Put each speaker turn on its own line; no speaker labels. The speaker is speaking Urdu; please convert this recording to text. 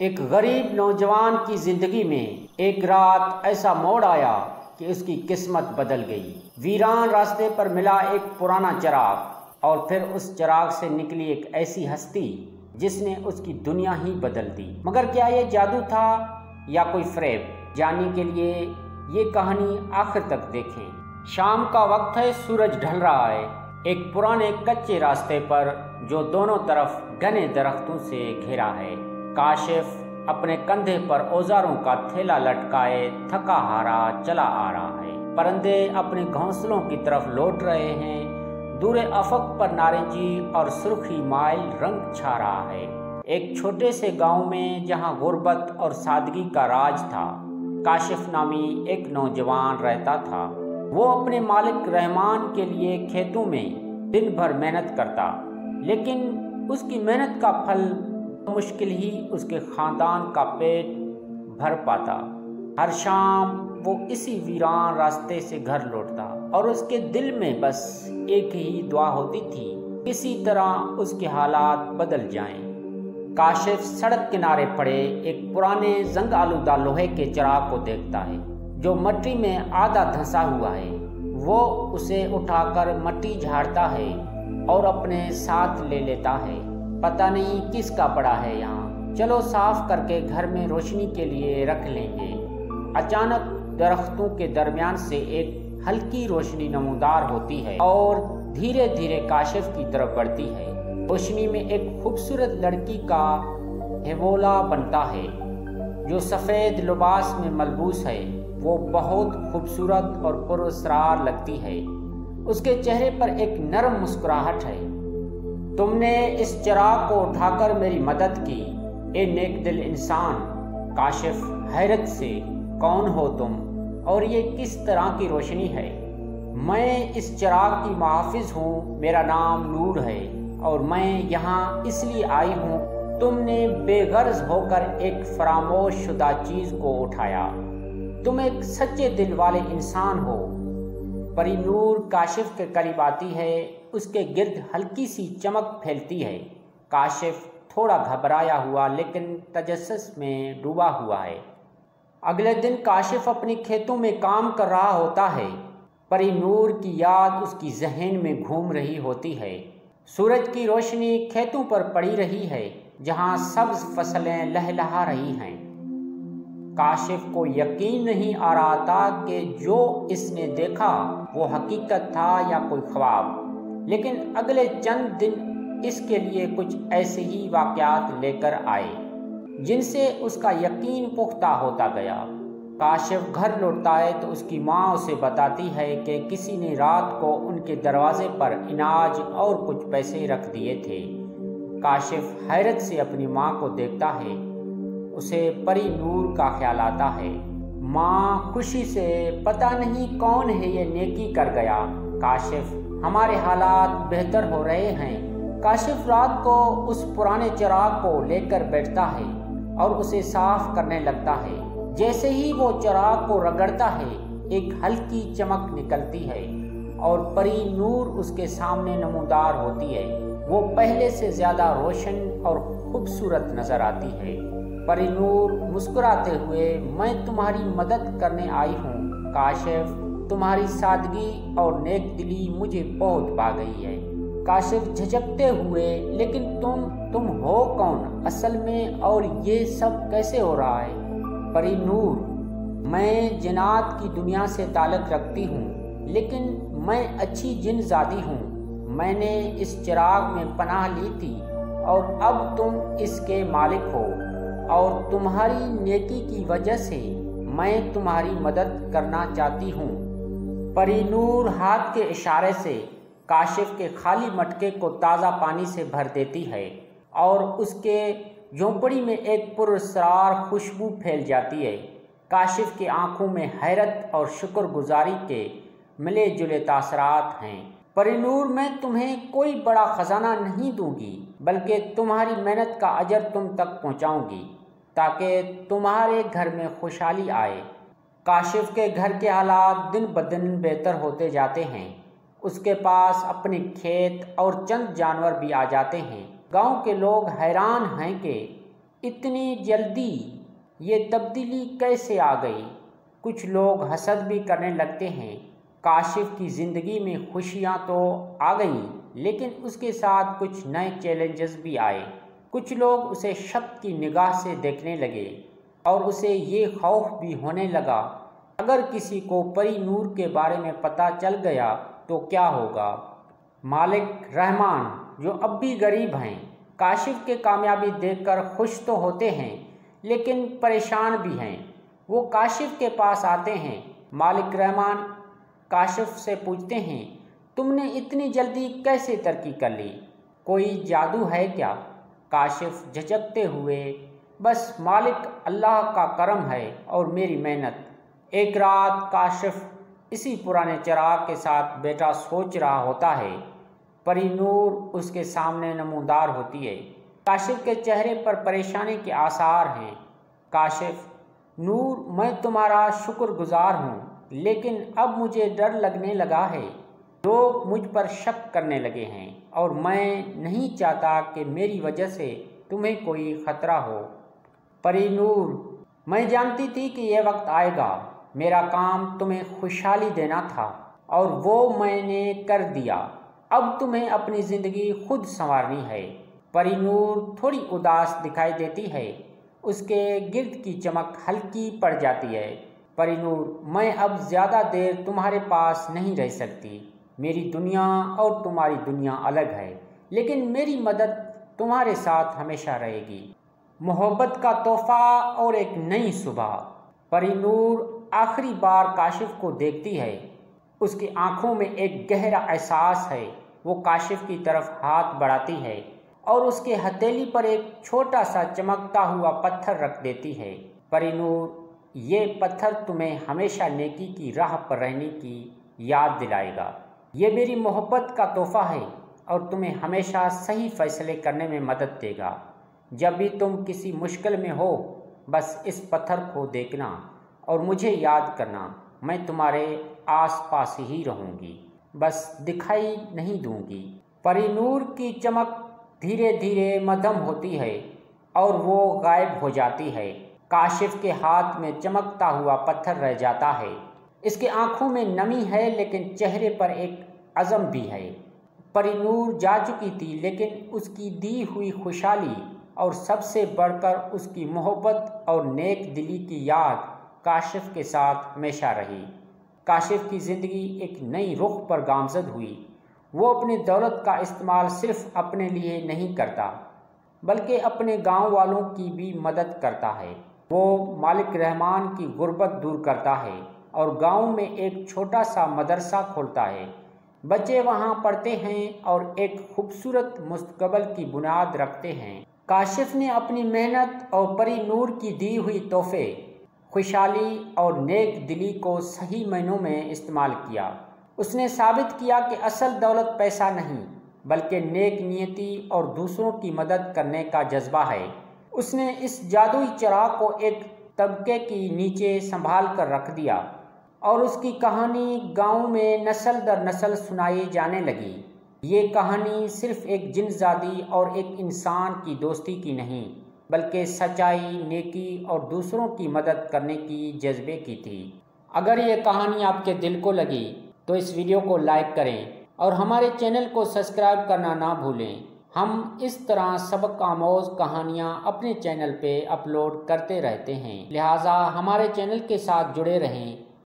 ایک غریب نوجوان کی زندگی میں ایک رات ایسا موڑ آیا کہ اس کی قسمت بدل گئی۔ ویران راستے پر ملا ایک پرانا چراغ اور پھر اس چراغ سے نکلی ایک ایسی ہستی جس نے اس کی دنیا ہی بدل دی۔ مگر کیا یہ جادو تھا یا کوئی فریب؟ جاننے کے لیے یہ کہانی آخر تک دیکھیں۔ شام کا وقت ہے، سورج ڈھل رہا ہے۔ ایک پرانے کچے راستے پر جو دونوں طرف گھنے درختوں سے گھرا ہے، کاشف اپنے کندھے پر اوزاروں کا تھیلا لٹکائے تھکا ہارا چلا آ رہا ہے۔ پرندے اپنے گھونسلوں کی طرف لوٹ رہے ہیں۔ دور افق پر نارنجی اور سرخی مائل رنگ چھا رہا ہے۔ ایک چھوٹے سے گاؤں میں جہاں غربت اور سادگی کا راج تھا، کاشف نامی ایک نوجوان رہتا تھا۔ وہ اپنے مالک رحمان کے لیے کھیتوں میں دن بھر محنت کرتا، لیکن اس کی محنت کا پھل مشکل ہی اس کے خاندان کا پیٹ بھر پاتا۔ ہر شام وہ اسی ویران راستے سے گھر لوٹتا اور اس کے دل میں بس ایک ہی دعا ہوتی تھی، کسی طرح اس کے حالات بدل جائیں۔ کاشف سڑک کنارے پڑے ایک پرانے زنگ آلودہ لوہے کے چراغ کو دیکھتا ہے جو مٹی میں آدھا دھنسا ہوا ہے۔ وہ اسے اٹھا کر مٹی جھاڑتا ہے اور اپنے ساتھ لے لیتا ہے۔ پتہ نہیں کس کا پڑا ہے یہاں، چلو صاف کر کے گھر میں روشنی کے لیے رکھ لیں گے۔ اچانک درختوں کے درمیان سے ایک ہلکی روشنی نمودار ہوتی ہے اور دھیرے دھیرے کاشف کی طرف بڑھتی ہے۔ روشنی میں ایک خوبصورت لڑکی کا ہیولا بنتا ہے جو سفید لباس میں ملبوس ہے۔ وہ بہت خوبصورت اور پراسرار لگتی ہے۔ اس کے چہرے پر ایک نرم مسکراہٹ ہے۔ تم نے اس چراغ کو اٹھا کر میری مدد کی، اے نیک دل انسان۔ کاشف حیرت سے، کون ہو تم اور یہ کس طرح کی روشنی ہے؟ میں اس چراغ کی محافظ ہوں، میرا نام نور ہے اور میں یہاں اس لیے آئی ہوں۔ تم نے بے غرض ہو کر ایک فراموش شدہ چیز کو اٹھایا، تم ایک سچے دل والے انسان ہو۔ پری نور کاشف کے قریب آتی ہے، اس کے گرد ہلکی سی چمک پھیلتی ہے۔ کاشف تھوڑا گھبرایا ہوا لیکن تجسس میں ڈوبا ہوا ہے۔ اگلے دن کاشف اپنی کھیتوں میں کام کر رہا ہوتا ہے۔ پری نور کی یاد اس کی ذہن میں گھوم رہی ہوتی ہے۔ سورج کی روشنی کھیتوں پر پڑی رہی ہے جہاں سبز فصلیں لہلہا رہی ہیں۔ کاشف کو یقین نہیں آ رہا تھا کہ جو اس نے دیکھا وہ حقیقت تھا یا کوئی خواب، لیکن اگلے چند دن اس کے لیے کچھ ایسے ہی واقعات لے کر آئے جن سے اس کا یقین پختہ ہوتا گیا۔ کاشف گھر لوٹتا ہے تو اس کی ماں اسے بتاتی ہے کہ کسی نے رات کو ان کے دروازے پر اناج اور کچھ پیسے رکھ دیے تھے۔ کاشف حیرت سے اپنی ماں کو دیکھتا ہے، اسے پری نور کا خیال آتا ہے۔ ماں خوشی سے، پتہ نہیں کون ہے یہ نیکی کر گیا۔ کاشف، ہمارے حالات بہتر ہو رہے ہیں۔ کاشف رات کو اس پرانے چراغ کو لے کر بیٹھتا ہے اور اسے صاف کرنے لگتا ہے۔ جیسے ہی وہ چراغ کو رگڑتا ہے، ایک ہلکی چمک نکلتی ہے اور پری نور اس کے سامنے نمودار ہوتی ہے۔ وہ پہلے سے زیادہ روشن اور خوبصورت نظر آتی ہے۔ پری نور مسکراتے ہوئے، میں تمہاری مدد کرنے آئی ہوں کاشف، تمہاری سادگی اور نیک دلی مجھے بہت بھا گئی ہے۔ کاشف جھجکتے ہوئے، لیکن تم ہو کون اصل میں اور یہ سب کیسے ہو رہا ہے؟ پری نور، میں جنات کی دنیا سے تعلق رکھتی ہوں، لیکن میں اچھی جن زادی ہوں۔ میں نے اس چراغ میں پناہ لی تھی اور اب تم اس کے مالک ہو، اور تمہاری نیکی کی وجہ سے میں تمہاری مدد کرنا چاہتی ہوں۔ پری نور ہاتھ کے اشارے سے کاشف کے خالی مٹکے کو تازہ پانی سے بھر دیتی ہے اور اس کے جھونپڑی میں ایک پراسرار خوشبو پھیل جاتی ہے۔ کاشف کی آنکھوں میں حیرت اور شکر گزاری کے ملے جلے تاثرات ہیں۔ پری نور، میں تمہیں کوئی بڑا خزانہ نہیں دوں گی، بلکہ تمہاری محنت کا اجر تم تک پہنچاؤں گی تاکہ تمہارے گھر میں خوشحالی آئے۔ کاشف کے گھر کے حالات دن بدن بہتر ہوتے جاتے ہیں۔ اس کے پاس اپنے کھیت اور چند جانور بھی آ جاتے ہیں۔ گاؤں کے لوگ حیران ہیں کہ اتنی جلدی یہ تبدیلی کیسے آ گئی؟ کچھ لوگ حسد بھی کرنے لگتے ہیں۔ کاشف کی زندگی میں خوشیاں تو آ گئیں، لیکن اس کے ساتھ کچھ نئے چیلنجز بھی آئے۔ کچھ لوگ اسے شک کی نگاہ سے دیکھنے لگے اور اسے یہ خوف بھی ہونے لگا، اگر کسی کو پری نور کے بارے میں پتہ چل گیا تو کیا ہوگا؟ مالک رحمان، جو اب بھی غریب ہیں، کاشف کے کامیابی دیکھ کر خوش تو ہوتے ہیں لیکن پریشان بھی ہیں۔ وہ کاشف کے پاس آتے ہیں۔ مالک رحمان کاشف سے پوچھتے ہیں، تم نے اتنی جلدی کیسے ترقی کر لی؟ کوئی جادو ہے کیا؟ کاشف جھجکتے ہوئے، بس مالک اللہ کا کرم ہے اور میری محنت۔ ایک رات کاشف اسی پرانے چراغ کے ساتھ بیٹا سوچ رہا ہوتا ہے۔ پری نور اس کے سامنے نمودار ہوتی ہے۔ کاشف کے چہرے پر پریشانی کے آثار ہیں۔ کاشف: نور، میں تمہارا شکر گزار ہوں، لیکن اب مجھے ڈر لگنے لگا ہے۔ لوگ مجھ پر شک کرنے لگے ہیں اور میں نہیں چاہتا کہ میری وجہ سے تمہیں کوئی خطرہ ہو۔ پری نور: میں جانتی تھی کہ یہ وقت آئے گا۔ میرا کام تمہیں خوشحالی دینا تھا اور وہ میں نے کر دیا۔ اب تمہیں اپنی زندگی خود سنوارنی ہے۔ پری نور تھوڑی اداس دکھائی دیتی ہے۔ اس کے گرد کی چمک ہلکی پڑ جاتی ہے۔ پری نور: میں اب زیادہ دیر تمہارے پاس نہیں رہ سکتی۔ میری دنیا اور تمہاری دنیا الگ ہے، لیکن میری مدد تمہارے ساتھ ہمیشہ رہے گی۔ محبت کا تحفہ اور ایک نئی صبح۔ پری نور آخری بار کاشف کو دیکھتی ہے۔ اس کی آنکھوں میں ایک گہرا احساس ہے۔ وہ کاشف کی طرف ہاتھ بڑھاتی ہے اور اس کے ہتھیلی پر ایک چھوٹا سا چمکتا ہوا پتھر رکھ دیتی ہے۔ پری نور: یہ پتھر تمہیں ہمیشہ نیکی کی راہ پر رہنے کی یاد دلائے گا۔ یہ میری محبت کا تحفہ ہے اور تمہیں ہمیشہ صحیح فیصلے کرنے میں مدد دے گا۔ جب بھی تم کسی مشکل میں ہو، بس اس پتھر کو دیکھنا اور مجھے یاد کرنا۔ میں تمہارے آس پاس ہی رہوں گی، بس دکھائی نہیں دوں گی۔ پری نور کی چمک دھیرے دھیرے مدھم ہوتی ہے اور وہ غائب ہو جاتی ہے۔ کاشف کے ہاتھ میں چمکتا ہوا پتھر رہ جاتا ہے۔ اس کے آنکھوں میں نمی ہے لیکن چہرے پر ایک عزم بھی ہے۔ پری نور جا چکی تھی، لیکن اس کی دی ہوئی خوشحالی اور سب سے بڑھ کر اس کی محبت اور نیک دلی کی یاد کاشف کے ساتھ ہمیشہ رہی۔ کاشف کی زندگی ایک نئی رخ پر گامزد ہوئی۔ وہ اپنی دولت کا استعمال صرف اپنے لیے نہیں کرتا، بلکہ اپنے گاؤں والوں کی بھی مدد کرتا ہے۔ وہ مالک رحمان کی غربت دور کرتا ہے اور گاؤں میں ایک چھوٹا سا مدرسہ کھولتا ہے۔ بچے وہاں پڑھتے ہیں اور ایک خوبصورت مستقبل کی بنیاد رکھتے ہیں۔ کاشف نے اپنی محنت اور پری نور کی دی ہوئی تحفے، خوشحالی اور نیک دلی کو صحیح معنوں میں استعمال کیا۔ اس نے ثابت کیا کہ اصل دولت پیسہ نہیں، بلکہ نیک نیتی اور دوسروں کی مدد کرنے کا جذبہ ہے۔ اس نے اس جادوئی چراغ کو ایک طبقے کی نیچے سنبھال کر رکھ دیا اور اس کی کہانی گاؤں میں نسل در نسل سنائی جانے لگی۔ یہ کہانی صرف ایک جن زادی اور ایک انسان کی دوستی کی نہیں، بلکہ سچائی، نیکی اور دوسروں کی مدد کرنے کی جذبے کی تھی۔ اگر یہ کہانی آپ کے دل کو لگی تو اس ویڈیو کو لائک کریں اور ہمارے چینل کو سبسکرائب کرنا نہ بھولیں۔ ہم اس طرح سبق آموز کہانیاں اپنے چینل پہ اپلوڈ کرتے رہتے ہیں، لہٰذا ہمارے چینل کے ساتھ جڑے رہیں